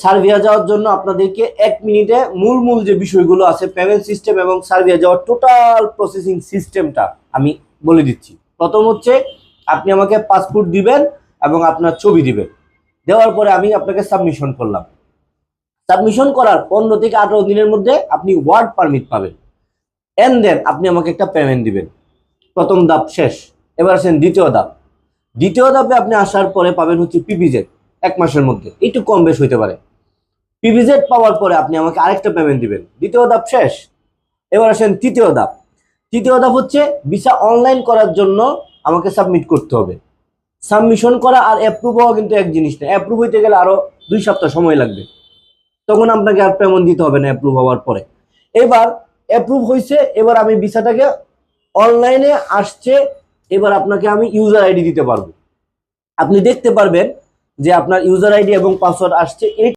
Serbia যাওয়ার জন্য আপনাদেরকে 1 মিনিটে মূল যে বিষয়গুলো আছে পেমেন্ট সিস্টেম এবং সার্বিয়া যাওয়ার টোটাল প্রসেসিং সিস্টেমটা আমি বলে দিচ্ছি। প্রথম হচ্ছে আপনি আমাকে পাসপোর্ট দিবেন এবং আপনার ছবি দিবেন। দেওয়ার পরে আমি আপনাকে সাবমিশন করলাম। সাবমিশন করার 15 থেকে 18 দিনের মধ্যে আপনি ওয়ার্ক পারমিট পাবেন। এন্ড দেন আপনি আমাকে একটা পেমেন্ট দিবেন। প্রথম ধাপ শেষ। এবার আসেন দ্বিতীয় ধাপ। দ্বিতীয় ধাপে আপনি আসার পরে পাবেন হচ্ছে পিপিজেড 1 মাসের মধ্যে, একটু কম বেশ হইতে পারে। পিপিজেড পাওয়ার পরে আপনি আমাকে আরেকটা পেমেন্ট দিবেন। দ্বিতীয় ধাপ শেষ। এবার আসেন তৃতীয় ধাপ। তৃতীয় ধাপ হচ্ছে ভিসা অনলাইন করার জন্য আমাকে সাবমিট করতে হবে। সাবমিশন করা আর অ্যাপ্রুভ হওয়া কিন্তু এক জিনিস না। অ্যাপ্রুভ হইতে গেলে আরো 2 সপ্তাহ সময় লাগবে, তখন আপনাকে আর পেমেন্ট দিতে হবে না অ্যাপ্রুভ হওয়ার পরে। এবার অ্যাপ্রুভ হয়েছে, এবার আমি ভিসাটাকে অনলাইনে আসছে, এবার আপনাকে আমি ইউজার আইডি দিতে পারবো। আপনি দেখতে পারবেন যে আপনার ইউজার আইডি এবং পাসওয়ার্ড আসছে।